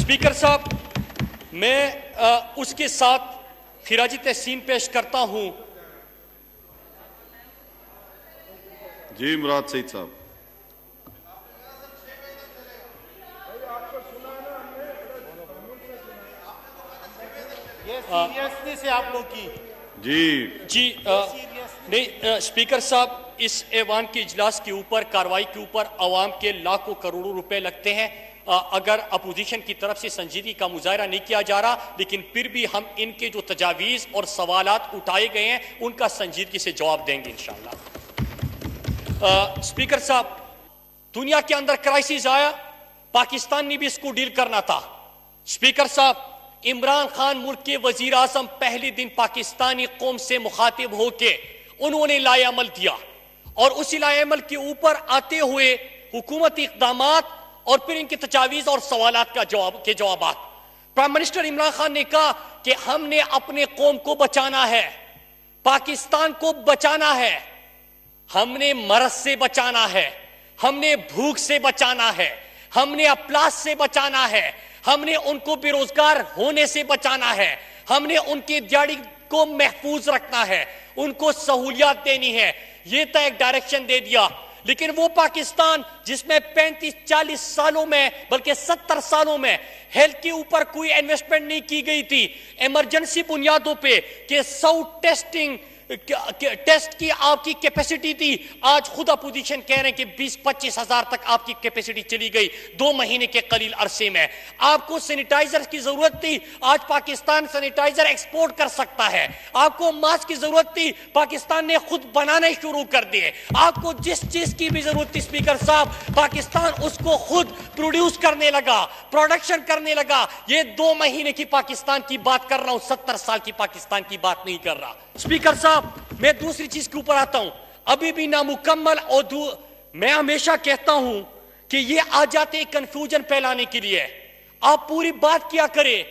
Speaker साहब, मैं उसके साथ खिराजी तहसीन पेश करता हूं। जी मुराद सईद साहब। ये सीरियसनेस है आप लोग की। जी नहीं स्पीकर साहब, इस ऐवान के इजलास के ऊपर कार्रवाई के ऊपर अवाम के लाखों करोड़ों रुपए लगते हैं। अगर अपोजिशन की तरफ से संजीदगी का मुजाहरा नहीं किया जा रहा, लेकिन फिर भी हम इनके जो तजावीज़ और सवालात उठाए गए हैं उनका संजीदगी से जवाब देंगे इंशाअल्लाह। स्पीकर साहब, दुनिया के अंदर क्राइसिस आया, पाकिस्तान ने भी इसको डील करना था। स्पीकर साहब, इमरान खान मुल्क के वजीर आजम पहले दिन पाकिस्तानी कौम से मुखातिब होके उन्होंने लाएअमल दिया और उसी लाएअमल के ऊपर आते हुए हुकूमती इक़दामात और फिर इनके तजावीज़ और सवालात का जवाबात। प्राइम मिनिस्टर इमरान खान ने कहा कि हमने अपने कौम को बचाना है, पाकिस्तान को बचाना है, हमने मरज से बचाना है, हमने भूख से बचाना है, हमने अफलास से बचाना है, हमने उनको बेरोजगार होने से बचाना है, हमने उनकी दिहाड़ी को महफूज रखना है, उनको सहूलियत देनी है। ये तो एक डायरेक्शन दे दिया, लेकिन वो पाकिस्तान जिसमें 35-40 सालों में बल्कि 70 सालों में हेल्थ के ऊपर कोई इन्वेस्टमेंट नहीं की गई थी, इमरजेंसी बुनियादों पे कि 100 टेस्ट की आपकी कैपेसिटी थी, आज खुद अपोजिशन कह रहे हैं कि 20-25 हजार तक आपकी कैपेसिटी चली गई 2 महीने के कलील अरसे में। आपको सैनिटाइजर की जरूरत थी, आज पाकिस्तान सैनिटाइजर एक्सपोर्ट कर सकता है। आपको मास्क की जरूरत थी, पाकिस्तान ने खुद बनाने शुरू कर दिए। आपको जिस चीज की भी जरूरत थी स्पीकर साहब, पाकिस्तान उसको खुद प्रोड्यूस करने लगा, प्रोडक्शन करने लगा। ये 2 महीने की पाकिस्तान की बात कर रहा हूं, 70 साल की पाकिस्तान की बात नहीं कर रहा। स्पीकर साहब, मैं दूसरी चीज के ऊपर आता हूं, अभी भी नामुकम्मल और मैं हमेशा कहता हूं कि ये आ जाते कंफ्यूजन फैलाने के लिए। आप पूरी बात किया करें।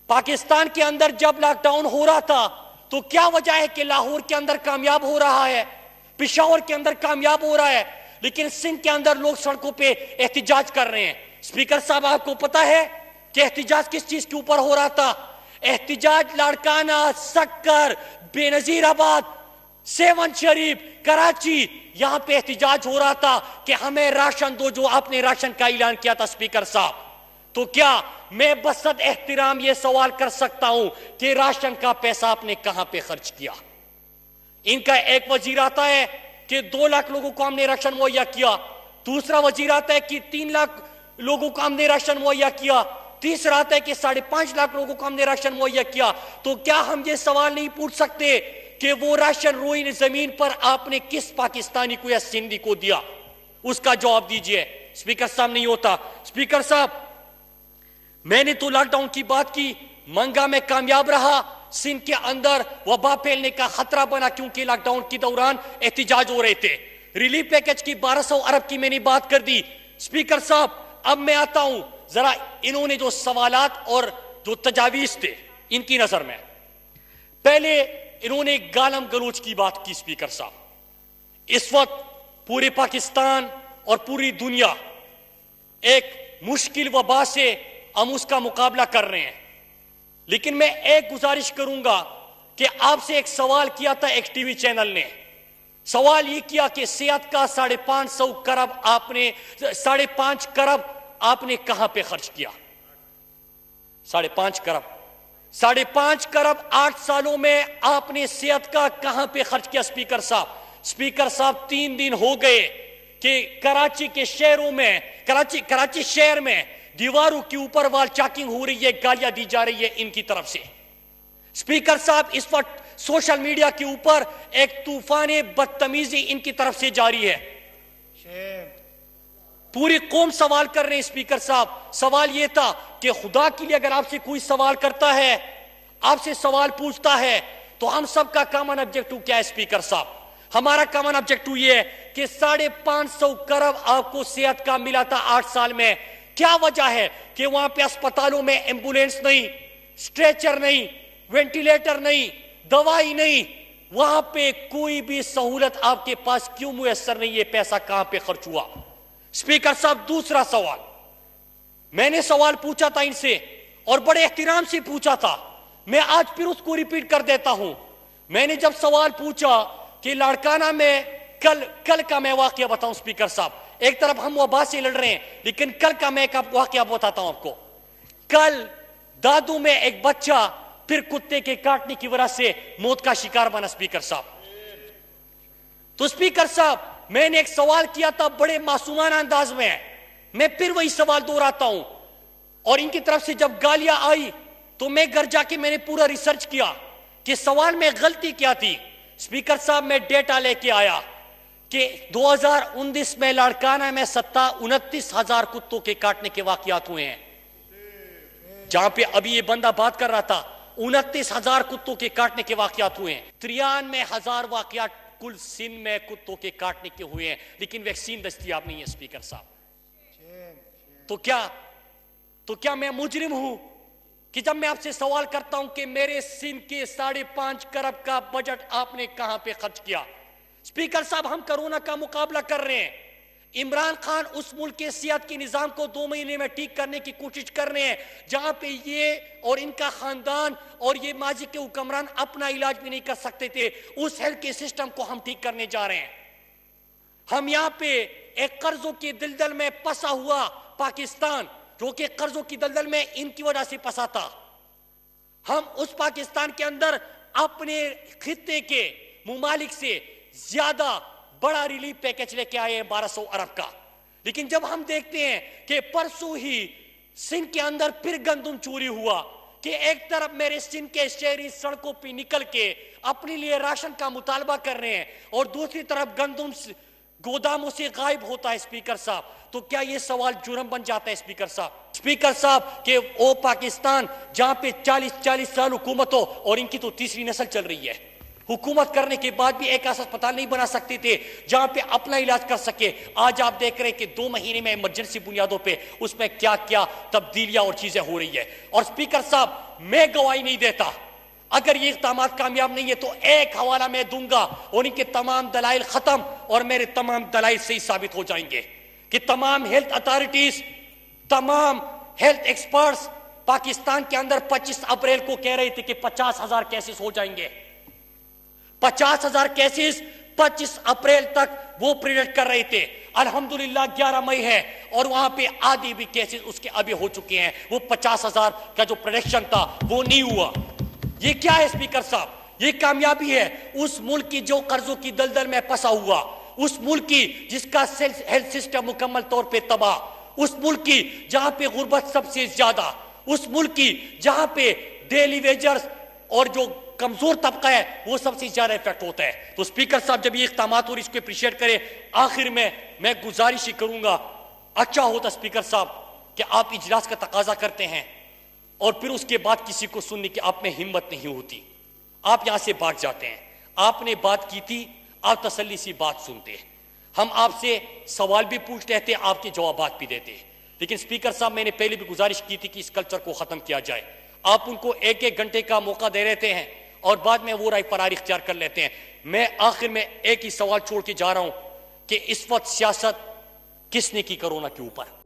पाकिस्तान के अंदर जब लॉकडाउन हो रहा था तो क्या वजह है कि लाहौर के अंदर कामयाब हो रहा है, पिशावर के अंदर कामयाब हो रहा है, लेकिन सिंध के अंदर लोग सड़कों पे एहतिजाज कर रहे हैं। स्पीकर साहब, आपको पता है कि एहतिजाज किस चीज के ऊपर हो रहा था? एहतिजाज लाड़काना, सक्कर, बेनजीराबाद, सेवन शरीफ, कराची, यहां पे एहतिजाज हो रहा था कि हमें राशन दो, जो आपने राशन का ऐलान किया था स्पीकर साहब। तो क्या मैं बसद एहतराम ये सवाल कर सकता हूं कि राशन का पैसा आपने कहां पे खर्च किया? इनका एक वजीर आता है कि 2 लाख लोगों को हमने राशन मुहैया किया, दूसरा वजीर आता है कि 3 लाख लोगों को हमने राशन मुहैया किया, तीसरा आता है कि 5.5 लाख लोगों को हमने राशन मुहैया किया। तो क्या हम ये सवाल नहीं पूछ सकते कि वो राशन रोई जमीन पर आपने किस पाकिस्तानी को या सिंधी को दिया? उसका जवाब दीजिए। स्पीकर साहब, नहीं होता। स्पीकर साहब, मैंने तो लॉकडाउन की बात की, मंगा में कामयाब रहा, सिंध के अंदर वबा फैलने का खतरा बना क्योंकि लॉकडाउन के दौरान एहतिजाज हो रहे थे। रिलीफ पैकेज की 1200 अरब की मैंने बात कर दी। स्पीकर साहब, अब मैं आता हूं जरा इन्होंने जो सवालात और जो तजावीज थे इनकी नजर में। पहले इन्होंने गालम गलोच की बात की। स्पीकर साहब, इस वक्त पूरे पाकिस्तान और पूरी दुनिया एक मुश्किल वबा से हम उसका मुकाबला कर रहे हैं, लेकिन मैं एक गुजारिश करूंगा कि आपसे एक सवाल किया था एक टीवी चैनल ने। सवाल यह किया कि सेहत का 550 खरब आपने 5.5 खरब आपने कहां पे खर्च किया? 5.5 खरब 5.5 खरब 8 सालों में आपने सेहत का कहां पे खर्च किया? स्पीकर साहब 3 दिन हो गए कि कराची के शहरों में, कराची शहर में दीवारों के ऊपर वाल चाकिंग हो रही है, गालियां दी जा रही है इनकी तरफ से। स्पीकर साहब, इस वक्त सोशल मीडिया के ऊपर एक तूफान बदतमीजी इनकी तरफ से जारी है। पूरी कौम सवाल कर रहे हैं। स्पीकर साहब, सवाल यह था कि खुदा के लिए अगर आपसे कोई सवाल करता है, आपसे सवाल पूछता है, तो हम सबका कॉमन ऑब्जेक्टिव क्या है? स्पीकर साहब, हमारा कॉमन ऑब्जेक्टिव यह है कि 550 खरब आपको सेहत का मिला था 8 साल में। क्या वजह है कि वहां पे अस्पतालों में एम्बुलेंस नहीं, स्ट्रेचर नहीं, वेंटिलेटर नहीं, दवाई नहीं, वहां पे कोई भी सहूलत आपके पास क्यों मुयसर नहीं? ये पैसा कहां पे खर्च हुआ? स्पीकर साहब, दूसरा सवाल, मैंने सवाल पूछा था इनसे और बड़े एहतराम से पूछा था, मैं आज फिर उसको रिपीट कर देता हूं। मैंने जब सवाल पूछा कि लाड़काना में कल का मैं वाकया बताऊं स्पीकर साहब, एक तरफ हम वबा से लड़ रहे हैं, लेकिन कल का मैं एक वाकया बताता हूं आपको। कल दादू में एक बच्चा फिर कुत्ते के काटने की वजह से मौत का शिकार बना स्पीकर साहब। तो स्पीकर साहब मैंने एक सवाल किया था बड़े मासूमाना अंदाज में, मैं फिर वही सवाल दोहराता हूं। और इनकी तरफ से जब गालियां आई तो मैं घर जाके मैंने पूरा रिसर्च किया कि सवाल में गलती क्या थी। स्पीकर साहब मैं डेटा लेके आया कि 2019 में लाड़काना में 29,000 कुत्तों के काटने के वाकयात हुए हैं। जहां पे अभी ये बंदा बात कर रहा था 29,000 कुत्तों के काटने के वाकयात हुए हैं। 93,000 वाकयात कुल सिंध में कुत्तों के काटने के हुए हैं, लेकिन वैक्सीन दस्तयाब नहीं है स्पीकर साहब। तो क्या मैं मुजरिम हूं कि जब मैं आपसे सवाल करता हूं कि मेरे सिंध के 5.5 करोड़ का बजट आपने कहां पे खर्च किया? स्पीकर साहब हम कोरोना का मुकाबला कर रहे हैं, इमरान खान उस मुल्क के सियासत के निजाम को 2 महीने में ठीक करने की कोशिश कर रहे हैं, जहां पे ये और इनका खानदान और ये माजी के हुक्मरान अपना इलाज भी नहीं कर सकते थे। उस हेल्थ के सिस्टम को हम ठीक करने जा रहे हैं। हम यहां पे एक कर्जों के दलदल में फंसा हुआ पाकिस्तान, जो कि कर्जों की दलदल में इनकी वजह से फंसा था, हम उस पाकिस्तान के अंदर अपने खित्ते के मुमालिक से ज्यादा बड़ा रिलीफ पैकेज लेके आए हैं 1200 अरब का। लेकिन जब हम देखते हैं कि परसों ही सिंध के अंदर फिर गंदम चोरी हुआ कि एक तरफ मेरे सिंध के शहरी सड़कों पर निकल के अपने लिए राशन का मुतालबा कर रहे हैं और दूसरी तरफ गंदम गोदामों से गायब होता है स्पीकर साहब, तो क्या यह सवाल जुर्म बन जाता है स्पीकर साहब? स्पीकर साहब कि वो पाकिस्तान जहां पे 40 साल हुकूमत हो और इनकी तो तीसरी नस्ल चल रही है, हुकूमत करने के बाद भी एक ऐसा अस्पताल नहीं बना सकते थे जहां पे अपना इलाज कर सके। आज आप देख रहे हैं कि 2 महीने में इमरजेंसी बुनियादों पे उसमें क्या क्या तब्दीलियां और चीजें हो रही है। और स्पीकर साहब मैं गवाही नहीं देता, अगर ये इक़दाम कामयाब नहीं है तो एक हवाला मैं दूंगा और इनके तमाम दलाइल खत्म और मेरे तमाम दलाइल सही साबित हो जाएंगे कि तमाम हेल्थ अथॉरिटीज, तमाम हेल्थ एक्सपर्ट्स पाकिस्तान के अंदर 25 अप्रैल को कह रहे थे कि 50,000 केसेस हो जाएंगे। 50,000 केसेस 25 अप्रैल तक वो प्रिडिक्ट कर रहे थे। अल्हम्दुलिल्लाह 11 मई है और वहां पे आधी भी केसेस उसके अभी हो चुके हैं। वो 50,000 का जो प्रेडिक्शन था वो नहीं हुआ। ये क्या है स्पीकर साहब? ये कामयाबी है उस मुल्क की जो कर्जों की दलदल में फंसा हुआ, उस मुल्क की जिसका हेल्थ सिस्टम मुकम्मल तौर पे तबाह, उस मुल्क की जहां पे गुर्बत सबसे ज्यादा, उस मुल्क की जहां पे डेली वेजर्स और जो कमजोर तबका है वो सबसे ज्यादा इफेक्ट होता है। तो स्पीकर साहब जब ये इक़दामात और इसको अप्रिशिएट करें, आखिर में मैं गुजारिश ही करूंगा, अच्छा होता स्पीकर साहब कि आप इजलास का तकाजा करते हैं और फिर उसके बाद किसी को सुनने की आप में हिम्मत नहीं होती, आप यहां से भाग जाते हैं। आपने बात की थी, आप तसल्ली से बात सुनते, हम आपसे सवाल भी पूछते थे, आपके जवाबात भी देते। लेकिन स्पीकर साहब मैंने पहले भी गुजारिश की थी कि इस कल्चर को खत्म किया जाए। आप उनको 1-1 घंटे का मौका दे रहते हैं और बाद में वो राय फरार इख्तियार कर लेते हैं। मैं आखिर में एक ही सवाल छोड़ के जा रहा हूं कि इस वक्त सियासत किसने की कोरोना के ऊपर?